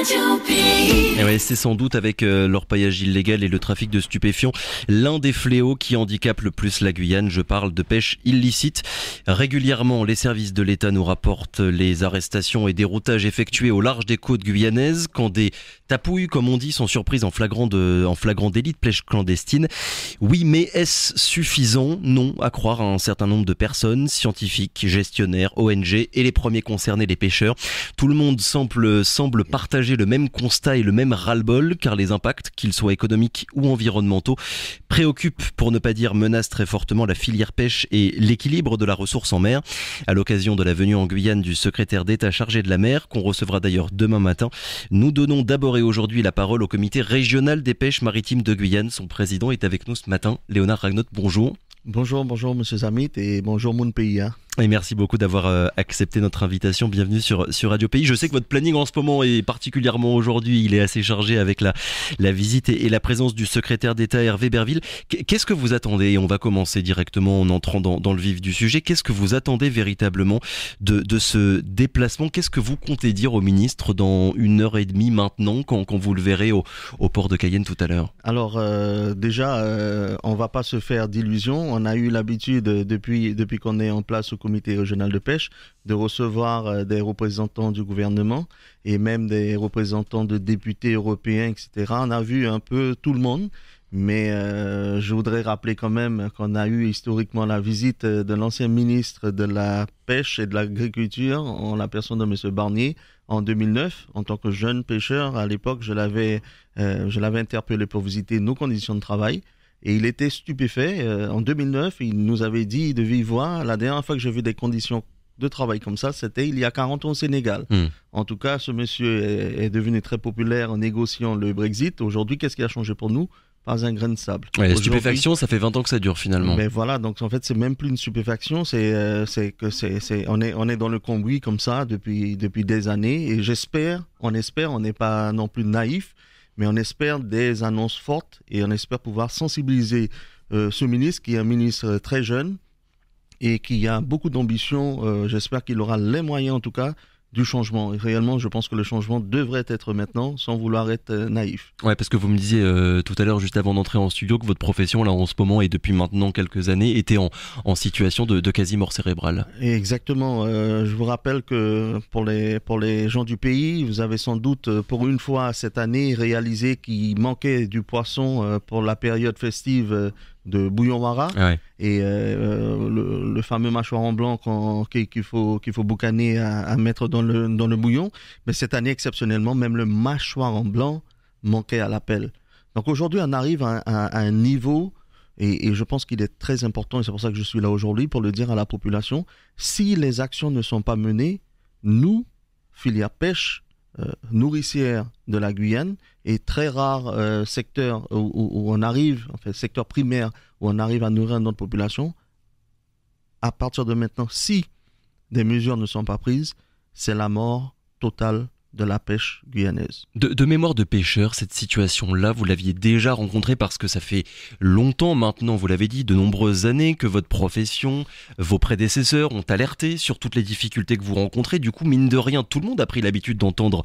Et ouais, c'est sans doute avec l'orpaillage illégal et le trafic de stupéfiants l'un des fléaux qui handicapent le plus la Guyane. Je parle de pêche illicite. Régulièrement, les services de l'État nous rapportent les arrestations et déroutages effectués au large des côtes guyanaises quand des tapouilles, comme on dit, sont surprises en flagrant délit de pêche clandestine. Oui, mais est-ce suffisant? Non, à croire à un certain nombre de personnes, scientifiques, gestionnaires, ONG et les premiers concernés, les pêcheurs. Tout le monde semble partager le même constat et le même ras-le-bol, car les impacts, qu'ils soient économiques ou environnementaux, préoccupent, pour ne pas dire menacent très fortement la filière pêche et l'équilibre de la ressource en mer. À l'occasion de la venue en Guyane du secrétaire d'État chargé de la mer, qu'on recevra d'ailleurs demain matin, nous donnons d'abord et aujourd'hui la parole au comité régional des pêches maritimes de Guyane. Son président est avec nous ce matin, Léonard Ragnotte, bonjour. Bonjour monsieur Zamit et bonjour mon pays. Et merci beaucoup d'avoir accepté notre invitation. Bienvenue sur Radio Pays. Je sais que votre planning en ce moment est particulièrement aujourd'hui, il est assez chargé avec la visite et la présence du secrétaire d'État Hervé Berville. Qu'est-ce que vous attendez? On va commencer directement en entrant dans le vif du sujet. Qu'est-ce que vous attendez véritablement de ce déplacement? Qu'est-ce que vous comptez dire au ministre dans 1h30 maintenant, quand vous le verrez au port de Cayenne tout à l'heure? Alors déjà, on va pas se faire d'illusions. On a eu l'habitude depuis qu'on est en place au comité régional de pêche de recevoir des représentants du gouvernement et même des représentants de députés européens, etc. On a vu un peu tout le monde, mais je voudrais rappeler quand même qu'on a eu historiquement la visite de l'ancien ministre de la Pêche et de l'Agriculture en la personne de M. Barnier en 2009. En tant que jeune pêcheur, à l'époque, je l'avais interpellé pour visiter nos conditions de travail. Et il était stupéfait. En 2009, il nous avait dit de vive voix, la dernière fois que j'ai vu des conditions de travail comme ça, c'était il y a 40 ans au Sénégal. En tout cas, ce monsieur est devenu très populaire en négociant le Brexit. Aujourd'hui, qu'est-ce qui a changé pour nous? Pas un grain de sable. Ouais, la stupéfaction, ça fait 20 ans que ça dure finalement. Mais voilà, donc en fait, c'est même plus une stupéfaction, on est dans le cambouis comme ça depuis des années. Et on n'est pas non plus naïf, mais on espère des annonces fortes et on espère pouvoir sensibiliser ce ministre qui est un ministre très jeune et qui a beaucoup d'ambition. J'espère qu'il aura les moyens en tout cas du changement. Et réellement, je pense que le changement devrait être maintenant, sans vouloir être naïf. Ouais, parce que vous me disiez tout à l'heure, juste avant d'entrer en studio, que votre profession, là, en ce moment, et depuis maintenant quelques années, était en situation de quasi-mort cérébrale. Exactement. Je vous rappelle que pour les gens du pays, vous avez sans doute, pour une fois cette année, réalisé qu'il manquait du poisson pour la période festive de bouillon-wara. Ouais. Et le fameux mâchoire en blanc qu'il faut boucaner à mettre dans le bouillon. Mais cette année, exceptionnellement, même le mâchoire en blanc manquait à l'appel. Donc aujourd'hui, on arrive à un niveau, et je pense qu'il est très important, et c'est pour ça que je suis là aujourd'hui, pour le dire à la population, si les actions ne sont pas menées, nous, filière pêche, nourricière de la Guyane, et très rare secteur où on arrive, en fait, secteur primaire où on arrive à nourrir notre population, à partir de maintenant, si des mesures ne sont pas prises, c'est la mort totale de la pêche guyanaise. De mémoire de pêcheur, cette situation-là, vous l'aviez déjà rencontrée parce que ça fait longtemps maintenant, vous l'avez dit, de nombreuses années que votre profession, vos prédécesseurs ont alerté sur toutes les difficultés que vous rencontrez. Du coup, mine de rien, tout le monde a pris l'habitude d'entendre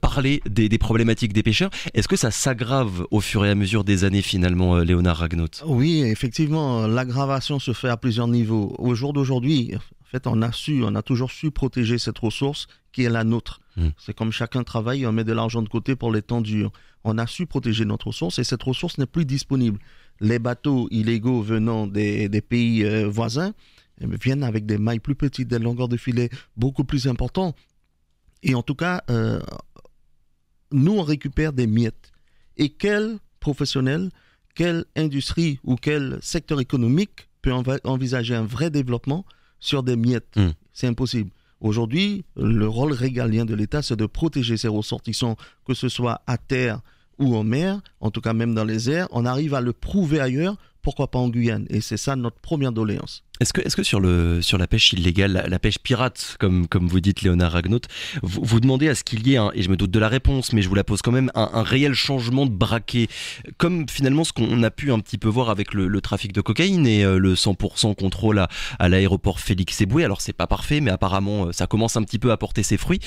parler des problématiques des pêcheurs. Est-ce que ça s'aggrave au fur et à mesure des années finalement, Léonard Ragnotte? Oui, effectivement, l'aggravation se fait à plusieurs niveaux. Au jour d'aujourd'hui, en fait, on a toujours su protéger cette ressource qui est la nôtre. C'est comme chacun travaille, on met de l'argent de côté pour les temps durs. On a su protéger notre ressource et cette ressource n'est plus disponible. Les bateaux illégaux venant des pays voisins viennent avec des mailles plus petites, des longueurs de filet beaucoup plus importantes. Et en tout cas, nous, on récupère des miettes. Et quel professionnel, quelle industrie ou quel secteur économique peut envisager un vrai développement sur des miettes? C'est impossible. Aujourd'hui, le rôle régalien de l'État, c'est de protéger ses ressortissants, que ce soit à terre ou en mer, en tout cas même dans les airs, on arrive à le prouver ailleurs, pourquoi pas en Guyane? Et c'est ça notre première doléance. Est-ce que sur la pêche illégale, la pêche pirate, comme vous dites, Léonard Ragnaut, vous demandez à ce qu'il y ait, et je me doute de la réponse, mais je vous la pose quand même, un réel changement de braquet, comme finalement ce qu'on a pu un petit peu voir avec le trafic de cocaïne et le 100% contrôle à l'aéroport Félix Éboué. Alors c'est pas parfait, mais apparemment ça commence un petit peu à porter ses fruits.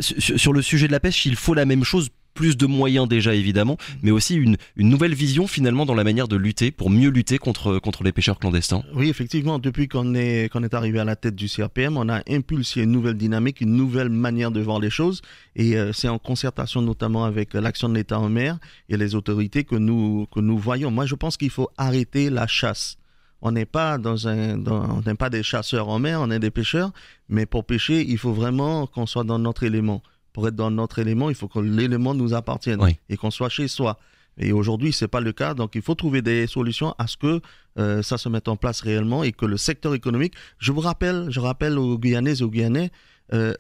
Sur le sujet de la pêche, il faut la même chose. Plus de moyens déjà évidemment, mais aussi une nouvelle vision finalement dans la manière de lutter, pour mieux lutter contre les pêcheurs clandestins. Oui, effectivement, depuis qu'on est arrivé à la tête du CRPM, on a impulsé une nouvelle dynamique, une nouvelle manière de voir les choses, et c'est en concertation notamment avec l'action de l'État en mer et les autorités que nous voyons. Moi, je pense qu'il faut arrêter la chasse. On n'est pas on n'est pas des chasseurs en mer, on est des pêcheurs, mais pour pêcher, il faut vraiment qu'on soit dans notre élément. Pour être dans notre élément, il faut que l'élément nous appartienne et qu'on soit chez soi. Et aujourd'hui, ce n'est pas le cas. Donc, il faut trouver des solutions à ce que ça se mette en place réellement et que le secteur économique... Je rappelle aux Guyanaises et aux Guyanais,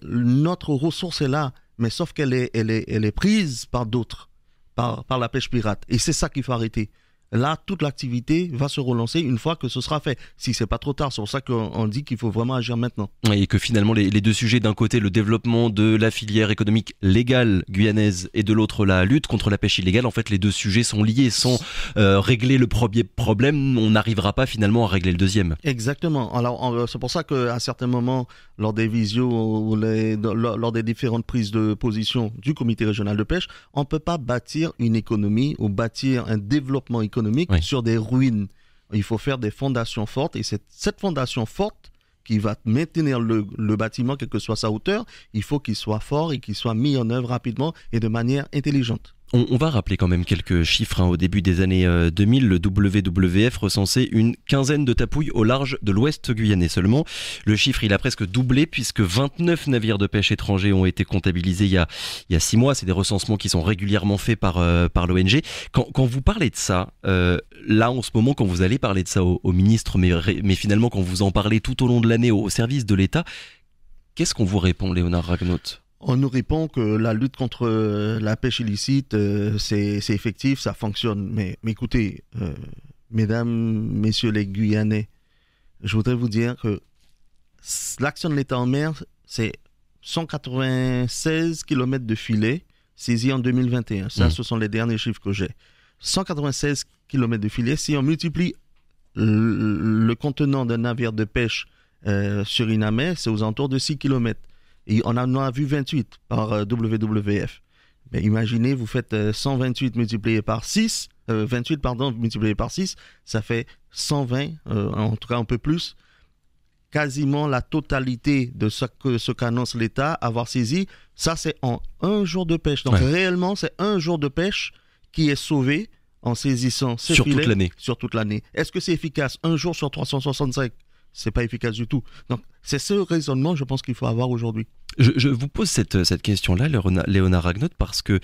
notre ressource est là, mais sauf qu'elle est prise par d'autres, par la pêche pirate. Et c'est ça qu'il faut arrêter. Là, toute l'activité va se relancer une fois que ce sera fait. Si c'est pas trop tard, c'est pour ça qu'on dit qu'il faut vraiment agir maintenant. Et que finalement, les deux sujets, d'un côté, le développement de la filière économique légale guyanaise et de l'autre, la lutte contre la pêche illégale, en fait, les deux sujets sont liés. Sans régler le premier problème, on n'arrivera pas finalement à régler le deuxième. Exactement. Alors, c'est pour ça qu'à certains moments, lors des visios ou lors des différentes prises de position du comité régional de pêche, on ne peut pas bâtir une économie ou bâtir un développement économique sur des ruines. Il faut faire des fondations fortes et c'est cette fondation forte qui va maintenir le bâtiment, quelle que soit sa hauteur. Il faut qu'il soit fort et qu'il soit mis en œuvre rapidement et de manière intelligente. On va rappeler quand même quelques chiffres. Au début des années 2000, le WWF recensait une quinzaine de tapouilles au large de l'ouest guyanais seulement. Le chiffre, il a presque doublé puisque 29 navires de pêche étrangers ont été comptabilisés il y a 6 mois. C'est des recensements qui sont régulièrement faits par l'ONG. Quand vous parlez de ça, là en ce moment, quand vous allez parler de ça au ministre, mais finalement quand vous en parlez tout au long de l'année au service de l'État, qu'est-ce qu'on vous répond, Léonard Ragnaut ? On nous répond que la lutte contre la pêche illicite, c'est effectif, ça fonctionne. Mais écoutez, mesdames, messieurs les Guyanais, je voudrais vous dire que l'action de l'État en mer, c'est 196 km de filets saisis en 2021. Ça, ce sont les derniers chiffres que j'ai. 196 km de filets. Si on multiplie le contenant d'un navire de pêche surinamais, c'est aux alentours de 6 km. Et on en a vu 28 par WWF. Mais imaginez, vous faites 128 multiplié par 6, 28 multiplié par 6, ça fait 120, en tout cas un peu plus. Quasiment la totalité de ce qu'annonce l'État avoir saisi, ça c'est en un jour de pêche. Donc réellement, c'est un jour de pêche qui est sauvé en saisissant ces filets sur toute l'année. Est-ce que c'est efficace? Un jour sur 365? C'est pas efficace du tout. Donc, c'est ce raisonnement, je pense, qu'il faut avoir aujourd'hui. Je vous pose cette question-là, Léonard Ragnaut, parce que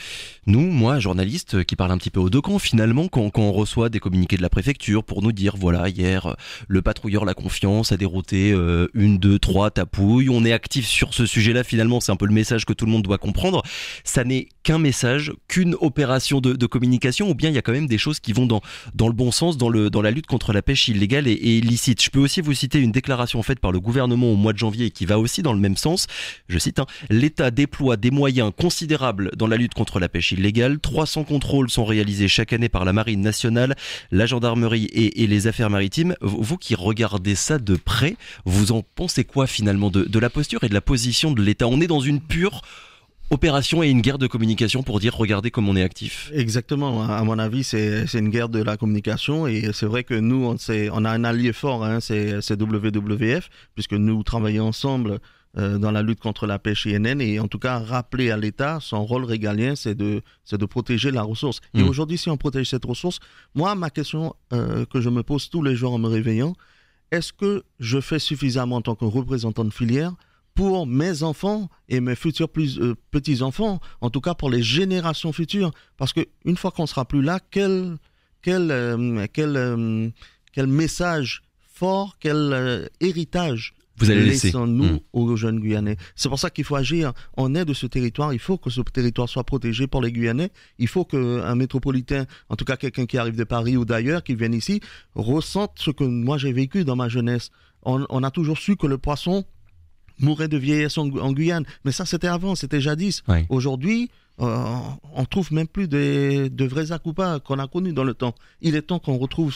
nous, moi, journaliste qui parle un petit peu aux deux camps, finalement, quand on reçoit des communiqués de la préfecture pour nous dire, voilà, hier, le patrouilleur La Confiance a dérouté 1, 2, 3 tapouilles, on est actif sur ce sujet-là, finalement, c'est un peu le message que tout le monde doit comprendre. Ça n'est qu'un message, qu'une opération de communication, ou bien il y a quand même des choses qui vont dans le bon sens, dans la lutte contre la pêche illégale et illicite. Je peux aussi vous citer une déclaration faite par le gouvernement au mois de janvier qui va aussi dans le même sens. Je cite, l'État déploie des moyens considérables dans la lutte contre la pêche illégale. 300 contrôles sont réalisés chaque année par la Marine nationale, la gendarmerie et les affaires maritimes. Vous qui regardez ça de près, vous en pensez quoi finalement de la posture et de la position de l'État? On est dans une pure opération et une guerre de communication pour dire regardez comme on est actif. Exactement, à mon avis c'est une guerre de la communication et c'est vrai que nous on a un allié fort, c'est WWF, puisque nous travaillons ensemble dans la lutte contre la pêche INN et en tout cas rappeler à l'État son rôle régalien, c'est de protéger la ressource. Et aujourd'hui, si on protège cette ressource, moi ma question que je me pose tous les jours en me réveillant, est-ce que je fais suffisamment en tant que représentant de filière pour mes enfants et mes futurs petits-enfants, en tout cas pour les générations futures. Parce qu'une fois qu'on ne sera plus là, quel message fort, quel héritage Vous allez laisser. Laissons-nous aux jeunes Guyanais. C'est pour ça qu'il faut agir. On est de ce territoire. Il faut que ce territoire soit protégé pour les Guyanais. Il faut qu'un métropolitain, en tout cas quelqu'un qui arrive de Paris ou d'ailleurs, qui vienne ici, ressente ce que moi j'ai vécu dans ma jeunesse. On a toujours su que le poisson mourait de vieillesse en Guyane. Mais ça, c'était avant, c'était jadis. Ouais. Aujourd'hui, on trouve même plus de vrais accoupas qu'on a connus dans le temps. Il est temps qu'on retrouve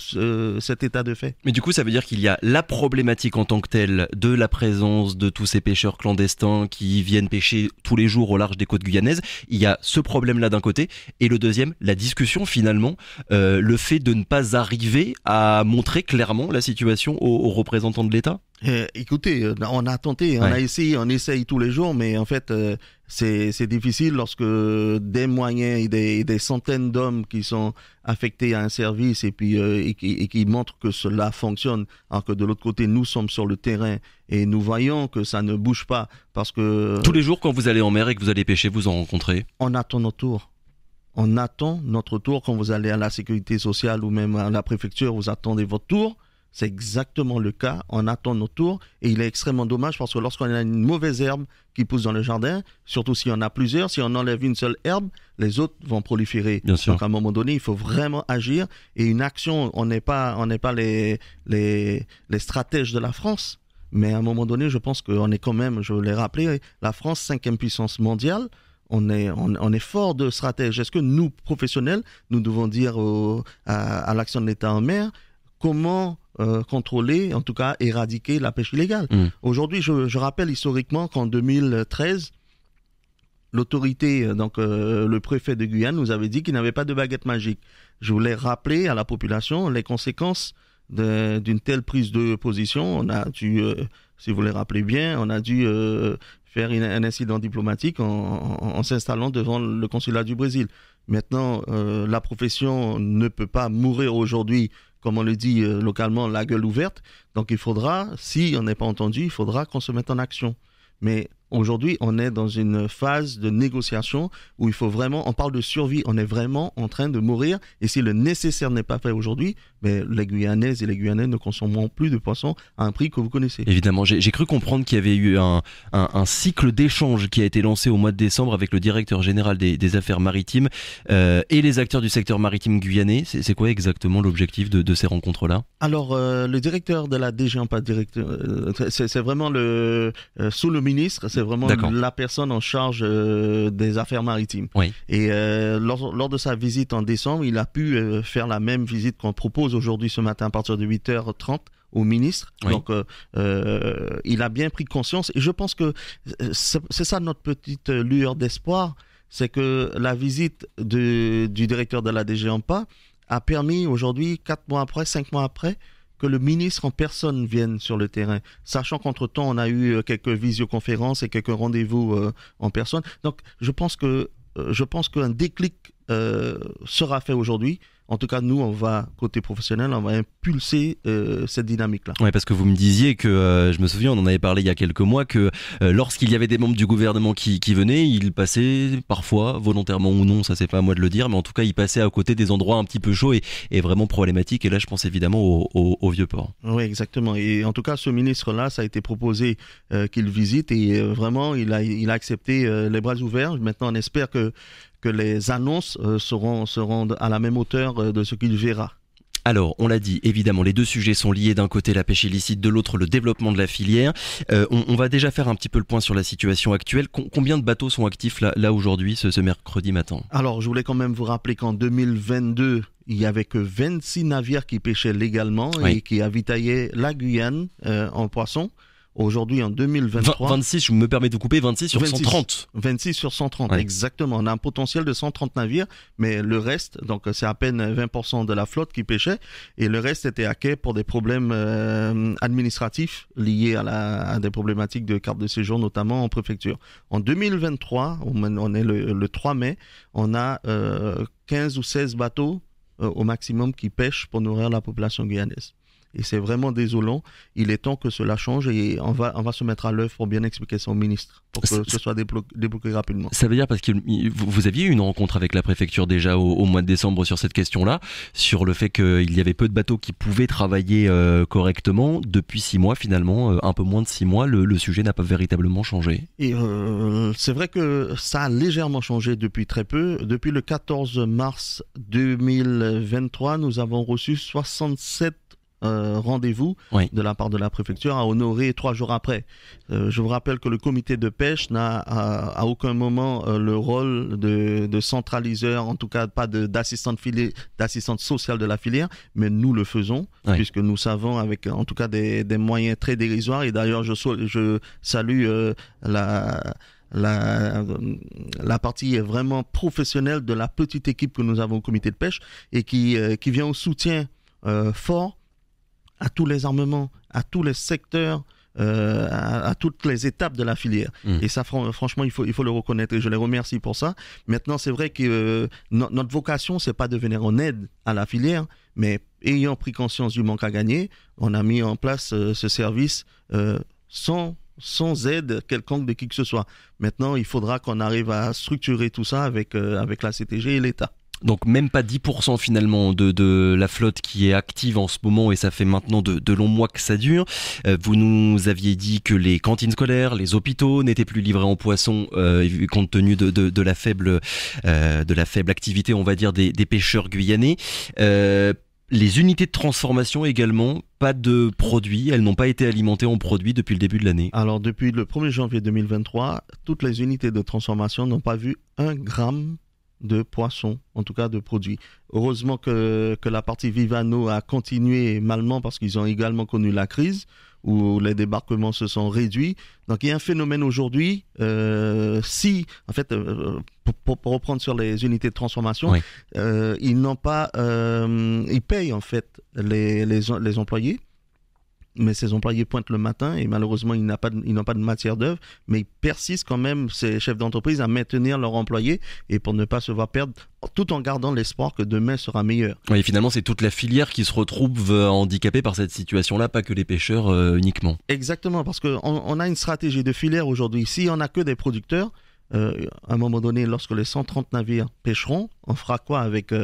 cet état de fait. Mais du coup, ça veut dire qu'il y a la problématique en tant que telle de la présence de tous ces pêcheurs clandestins qui viennent pêcher tous les jours au large des côtes guyanaises. Il y a ce problème-là d'un côté. Et le deuxième, la discussion finalement, le fait de ne pas arriver à montrer clairement la situation aux représentants de l'État. Écoutez, on a tenté, on a essayé, on essaye tous les jours, mais en fait, c'est difficile lorsque des moyens et des centaines d'hommes qui sont affectés à un service et puis et qui montrent que cela fonctionne, alors que de l'autre côté, nous sommes sur le terrain et nous voyons que ça ne bouge pas parce que... Tous les jours, quand vous allez en mer et que vous allez pêcher, vous en rencontrez? On attend notre tour. On attend notre tour quand vous allez à la sécurité sociale ou même à la préfecture, vous attendez votre tour. C'est exactement le cas, on attend notre tour et il est extrêmement dommage parce que lorsqu'on a une mauvaise herbe qui pousse dans le jardin, surtout s'il y en a plusieurs, si on enlève une seule herbe, les autres vont proliférer. Bien sûr. Donc à un moment donné, il faut vraiment agir et une action, on n'est pas les stratèges de la France, mais à un moment donné, je pense qu'on est quand même, je l'ai rappelé, la France, 5e puissance mondiale. On est fort de stratèges. Est-ce que nous, professionnels, nous devons dire à l'action de l'État en mer, comment contrôler, en tout cas éradiquer la pêche illégale. Aujourd'hui, je rappelle historiquement qu'en 2013, l'autorité, donc le préfet de Guyane nous avait dit qu'il n'avait pas de baguette magique. Je voulais rappeler à la population les conséquences d'une telle prise de position. On a dû, si vous les rappelez bien, on a dû faire un incident diplomatique en s'installant devant le consulat du Brésil. Maintenant, la profession ne peut pas mourir aujourd'hui, comme on le dit localement, la gueule ouverte. Donc il faudra, si on n'est pas entendu, il faudra qu'on se mette en action. Mais aujourd'hui, on est dans une phase de négociation où il faut vraiment, on parle de survie, on est vraiment en train de mourir. Et si le nécessaire n'est pas fait aujourd'hui, mais les Guyanaises et les Guyanais ne consommeront plus de poissons à un prix que vous connaissez. Évidemment, j'ai cru comprendre qu'il y avait eu un cycle d'échange qui a été lancé au mois de décembre avec le directeur général des affaires maritimes et les acteurs du secteur maritime guyanais. C'est quoi exactement l'objectif de ces rencontres-là? Alors, le directeur de la DG, pas directeur, c'est vraiment sous le ministre, c'est vraiment la personne en charge des affaires maritimes. Oui. Et lors de sa visite en décembre, il a pu faire la même visite qu'on propose aujourd'hui ce matin à partir de 8h30 au ministre. Oui. Donc, il a bien pris conscience. Et je pense que c'est ça notre petite lueur d'espoir, c'est que la visite du directeur de la DG AMPA a permis aujourd'hui, 4 mois après, 5 mois après, que le ministre en personne vienne sur le terrain, sachant qu'entre-temps, on a eu quelques visioconférences et quelques rendez-vous en personne. Donc, je pense qu'un déclic sera fait aujourd'hui. En tout cas, nous, on va, côté professionnel, on va impulser cette dynamique-là. Oui, parce que vous me disiez que, je me souviens, on en avait parlé il y a quelques mois, que lorsqu'il y avait des membres du gouvernement qui venaient, ils passaient parfois, volontairement ou non, ça c'est pas à moi de le dire, mais en tout cas, ils passaient à côté des endroits un petit peu chauds et vraiment problématiques. Et là, je pense évidemment au Vieux-Port. Oui, exactement. Et en tout cas, ce ministre-là, ça a été proposé qu'il visite et vraiment, il a accepté les bras ouverts. Maintenant, on espère que les annonces seront à la même hauteur de ce qu'il verra. Alors, on l'a dit, évidemment, les deux sujets sont liés. D'un côté, la pêche illicite, de l'autre, le développement de la filière. On va déjà faire un petit peu le point sur la situation actuelle. Combien de bateaux sont actifs là aujourd'hui, ce mercredi matin? Alors, je voulais quand même vous rappeler qu'en 2022, il n'y avait que 26 navires qui pêchaient légalement et qui avitaillaient la Guyane en poisson. Aujourd'hui, en 2023... 26, je me permets de vous couper, 26 sur 130. 26 sur 130, exactement. On a un potentiel de 130 navires, mais le reste, donc c'est à peine 20% de la flotte qui pêchait, et le reste était à quai pour des problèmes administratifs liés à des problématiques de carte de séjour, notamment en préfecture. En 2023, on est le 3 mai, on a 15 ou 16 bateaux au maximum qui pêchent pour nourrir la population guyanaise. et c'est vraiment désolant. Il est temps que cela change et on va se mettre à l'œuvre pour bien expliquer ça au ministre, pour que ce soit débloqué rapidement. Ça veut dire, parce que vous aviez eu une rencontre avec la préfecture déjà au mois de décembre sur cette question-là, sur le fait qu'il y avait peu de bateaux qui pouvaient travailler correctement. Depuis 6 mois finalement, un peu moins de 6 mois, le sujet n'a pas véritablement changé. Et c'est vrai que ça a légèrement changé depuis très peu. Depuis le 14 mars 2023, nous avons reçu 67 rendez-vous de la part de la préfecture à honorer 3 jours après. Je vous rappelle que le comité de pêche n'a à aucun moment le rôle de centraliseur, en tout cas pas d'assistante sociale de la filière, mais nous le faisons, puisque nous savons avec en tout cas des moyens très dérisoires. Et d'ailleurs, je salue la partie vraiment professionnelle de la petite équipe que nous avons au comité de pêche et qui vient au soutien fort à tous les armements, à tous les secteurs, à toutes les étapes de la filière. Et ça, franchement, il faut le reconnaître et je les remercie pour ça. Maintenant, c'est vrai que notre vocation, c'est pas de venir en aide à la filière, mais ayant pris conscience du manque à gagner, on a mis en place ce service sans aide quelconque de qui que ce soit. Maintenant, il faudra qu'on arrive à structurer tout ça avec la CTG et l'État. Donc même pas 10% finalement de la flotte qui est active en ce moment, et ça fait maintenant de longs mois que ça dure. Vous nous aviez dit que les cantines scolaires, les hôpitaux n'étaient plus livrés en poissons compte tenu de la faible activité, on va dire, des pêcheurs guyanais. Les unités de transformation également, pas de produits, elles n'ont pas été alimentées en produits depuis le début de l'année. Alors depuis le 1er janvier 2023, toutes les unités de transformation n'ont pas vu 1 gramme de poissons, en tout cas de produits. Heureusement que la partie Vivano a continué malement parce qu'ils ont également connu la crise où les débarquements se sont réduits. Donc il y a un phénomène aujourd'hui, pour reprendre sur les unités de transformation, ils payent en fait les employés. Mais ces employés pointent le matin et malheureusement, ils n'ont pas de matière d'œuvre, mais ils persistent quand même, ces chefs d'entreprise, à maintenir leurs employés et pour ne pas se voir perdre, tout en gardant l'espoir que demain sera meilleur. Oui, finalement, c'est toute la filière qui se retrouve handicapée par cette situation-là, pas que les pêcheurs uniquement. Exactement, parce qu'on a une stratégie de filière aujourd'hui. Si on n'a que des producteurs, à un moment donné, lorsque les 130 navires pêcheront, on fera quoi avec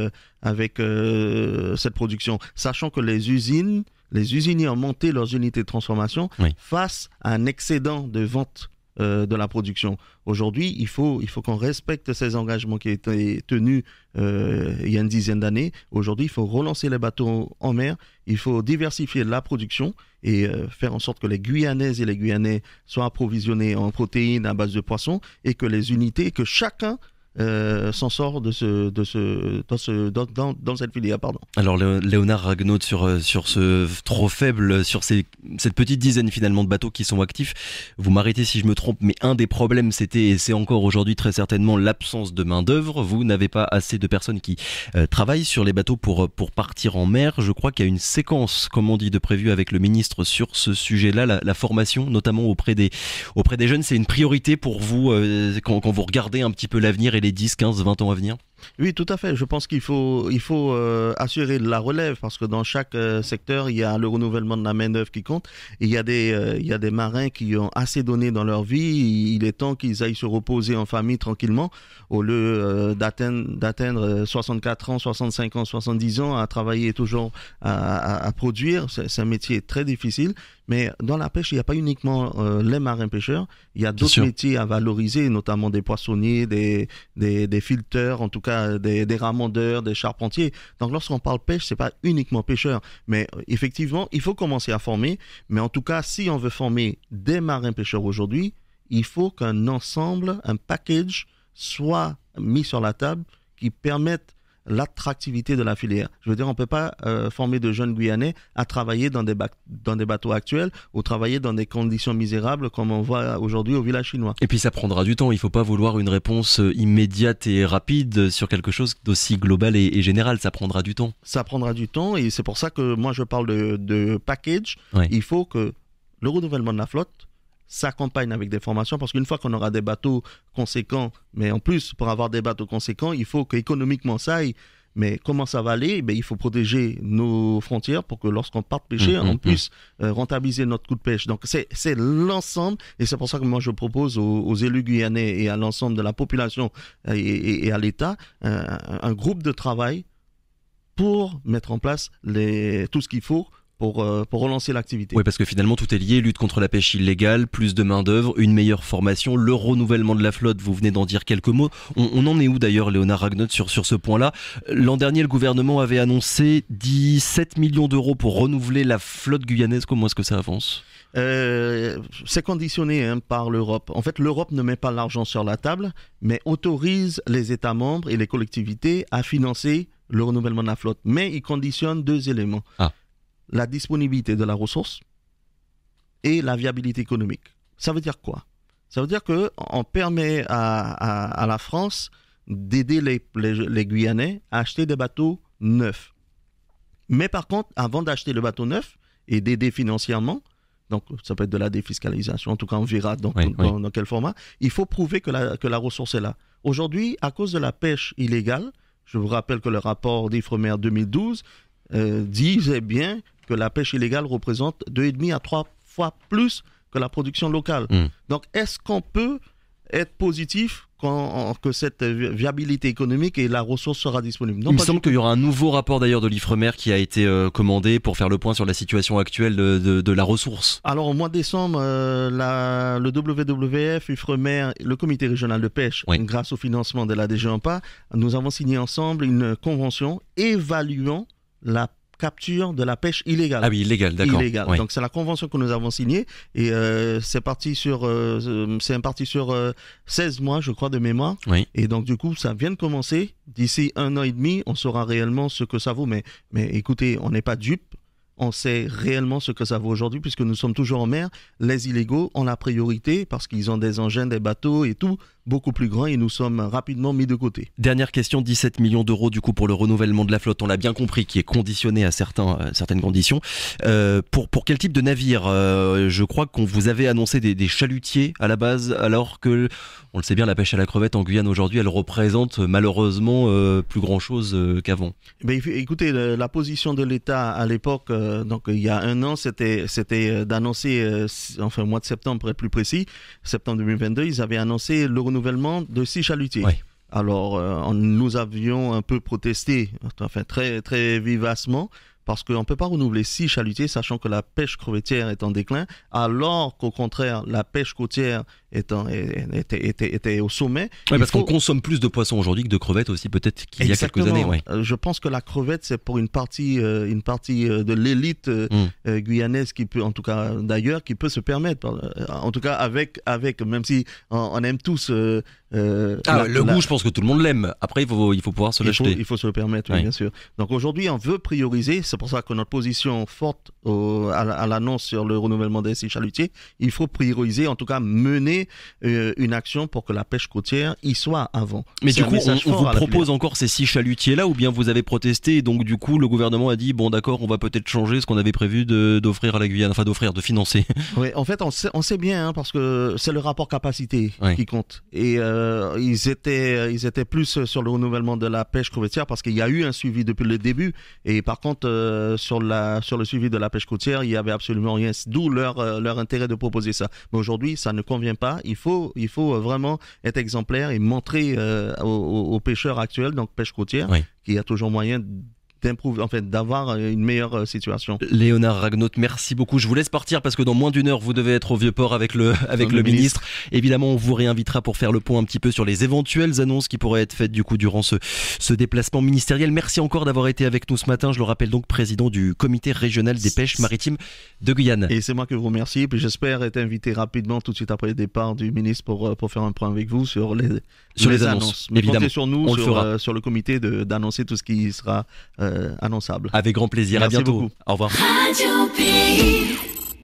cette production? Sachant que les usiniers ont monté leurs unités de transformation face à un excédent de vente de la production. Aujourd'hui, il faut qu'on respecte ces engagements qui étaient tenus il y a une dizaine d'années. Aujourd'hui, il faut relancer les bateaux en mer, il faut diversifier la production et faire en sorte que les Guyanaises et les Guyanais soient approvisionnés en protéines à base de poissons et que les unités, que chacun s'en sort dans cette filière. Alors Léonard Ragnaud, sur ce trop faible, sur cette petite dizaine finalement de bateaux qui sont actifs, vous m'arrêtez si je me trompe, mais un des problèmes c'était, et c'est encore aujourd'hui très certainement, l'absence de main d'œuvre. Vous n'avez pas assez de personnes qui travaillent sur les bateaux pour partir en mer. Je crois qu'il y a une séquence, comme on dit, de prévu avec le ministre sur ce sujet-là, la formation notamment auprès des jeunes. C'est une priorité pour vous quand vous regardez un petit peu l'avenir et les 10, 15, 20 ans à venir? Oui, tout à fait. Je pense qu'il faut assurer la relève parce que dans chaque secteur, il y a le renouvellement de la main-d'œuvre qui compte. Et il y a des marins qui ont assez donné dans leur vie. Il est temps qu'ils aillent se reposer en famille tranquillement au lieu d'atteindre 64 ans, 65 ans, 70 ans à travailler toujours à produire. C'est un métier très difficile. Mais dans la pêche, il n'y a pas uniquement les marins-pêcheurs. Il y a d'autres métiers à valoriser, notamment des poissonniers, des filteurs, en tout cas des ramondeurs, des charpentiers. Donc lorsqu'on parle pêche, c'est pas uniquement pêcheurs. Mais effectivement, il faut commencer à former. Mais en tout cas, si on veut former des marins-pêcheurs aujourd'hui, il faut qu'un ensemble, un package soit mis sur la table qui permette l'attractivité de la filière. Je veux dire, on ne peut pas former de jeunes Guyanais à travailler dans des bateaux actuels ou travailler dans des conditions misérables comme on voit aujourd'hui au village chinois. Et puis ça prendra du temps, il ne faut pas vouloir une réponse immédiate et rapide sur quelque chose d'aussi global et général, ça prendra du temps. Ça prendra du temps et c'est pour ça que moi je parle de package. Il faut que le renouvellement de la flotte s'accompagne avec des formations parce qu'une fois qu'on aura des bateaux conséquents, mais en plus pour avoir des bateaux conséquents, il faut qu'économiquement ça aille. Mais comment ça va aller? Il faut protéger nos frontières pour que lorsqu'on parte pêcher, on puisse rentabiliser notre coût de pêche. Donc c'est l'ensemble, et c'est pour ça que moi je propose aux élus guyanais et à l'ensemble de la population et à l'État un groupe de travail pour mettre en place tout ce qu'il faut pour relancer l'activité. Oui, parce que finalement tout est lié, lutte contre la pêche illégale, plus de main d'œuvre, une meilleure formation, le renouvellement de la flotte, vous venez d'en dire quelques mots. On en est où d'ailleurs, Léonard Ragnot, sur ce point-là? L'an dernier, le gouvernement avait annoncé 17 millions d'euros pour renouveler la flotte guyanaise. Comment est-ce que ça avance? C'est conditionné par l'Europe. En fait, l'Europe ne met pas l'argent sur la table, mais autorise les États membres et les collectivités à financer le renouvellement de la flotte. Mais il conditionne 2 éléments. La disponibilité de la ressource et la viabilité économique. Ça veut dire quoi? Ça veut dire qu'on permet à la France d'aider les Guyanais à acheter des bateaux neufs. Mais par contre, avant d'acheter le bateau neuf et d'aider financièrement, donc ça peut être de la défiscalisation, en tout cas on verra dans quel format, il faut prouver que la ressource est là. Aujourd'hui, à cause de la pêche illégale, je vous rappelle que le rapport d'Ifremer 2012 disait bien que la pêche illégale représente 2,5 à 3 fois plus que la production locale. Donc, est-ce qu'on peut être positif que cette viabilité économique et la ressource sera disponible? Il me semble qu'il y aura un nouveau rapport d'ailleurs de l'Ifremer qui a été commandé pour faire le point sur la situation actuelle de la ressource. Alors, au mois de décembre, le WWF, Ifremer, le comité régional de pêche, grâce au financement de la DGAMPA, nous avons signé ensemble une convention évaluant la capture de la pêche illégale. Ah oui, illégale, d'accord. Illégale. Donc c'est la convention que nous avons signée et c'est parti sur 16 mois, je crois, de mémoire. Et donc du coup, ça vient de commencer. D'ici 1 an et demi, on saura réellement ce que ça vaut. Mais écoutez, on n'est pas dupes. On sait réellement ce que ça vaut aujourd'hui puisque nous sommes toujours en mer. Les illégaux ont la priorité parce qu'ils ont des engins, des bateaux et tout beaucoup plus grands et nous sommes rapidement mis de côté. Dernière question, 17 millions d'euros du coup pour le renouvellement de la flotte, on l'a bien compris, qui est conditionné à certaines conditions. Pour quel type de navire? Je crois qu'on vous avait annoncé des chalutiers à la base, alors que, on le sait bien, la pêche à la crevette en Guyane aujourd'hui, elle représente malheureusement plus grand chose qu'avant. Écoutez, la position de l'État à l'époque, donc il y a 1 an, c'était d'annoncer, enfin au mois de septembre pour être plus précis, septembre 2022, ils avaient annoncé le renouvellement de 6 chalutiers. Alors, nous avions un peu protesté, enfin très, très vivacement, parce qu'on ne peut pas renouveler 6 chalutiers, sachant que la pêche crevettière est en déclin, alors qu'au contraire, la pêche côtière était au sommet. Parce qu'on consomme plus de poissons aujourd'hui que de crevettes aussi, peut-être qu'il y a quelques années. Je pense que la crevette, c'est pour une partie de l'élite guyanaise qui peut, en tout cas d'ailleurs, qui peut se permettre, en tout cas avec même si on aime tous... goût, je pense que tout le monde l'aime. Après, il faut pouvoir se l'acheter. Il faut se le permettre, bien sûr. Donc aujourd'hui, on veut prioriser. C'est pour ça que notre position forte à l'annonce sur le renouvellement des 6 chalutiers, il faut prioriser, en tout cas mener une action pour que la pêche côtière y soit avant. Mais du coup, on vous propose encore ces 6 chalutiers-là, ou bien vous avez protesté et donc du coup, le gouvernement a dit, bon d'accord, on va peut-être changer ce qu'on avait prévu d'offrir à la Guyane, enfin de financer. Oui, en fait, on sait bien, parce que c'est le rapport capacité qui compte. Et ils étaient plus sur le renouvellement de la pêche crevettière parce qu'il y a eu un suivi depuis le début. Et par contre, sur le suivi de la pêche côtière, il n'y avait absolument rien. D'où leur intérêt de proposer ça. Mais aujourd'hui, ça ne convient pas. Il faut vraiment être exemplaire et montrer aux pêcheurs actuels, donc pêche côtière, qu'il y a toujours moyen d'avoir une meilleure situation. Léonard Ragnot, merci beaucoup. Je vous laisse partir parce que dans moins d'1 heure, vous devez être au Vieux-Port avec le ministre. Évidemment, on vous réinvitera pour faire le point un petit peu sur les éventuelles annonces qui pourraient être faites du coup durant ce déplacement ministériel. Merci encore d'avoir été avec nous ce matin. Je le rappelle donc, président du comité régional des pêches maritimes de Guyane. Et c'est moi que vous remercie. Et puis j'espère être invité rapidement tout de suite après le départ du ministre pour faire un point avec vous sur les annonces. Mais évidemment, comptez sur nous, sur le comité d'annoncer tout ce qui sera annonçable. Avec grand plaisir. Merci à bientôt. Beaucoup. Au revoir. Radio Pays.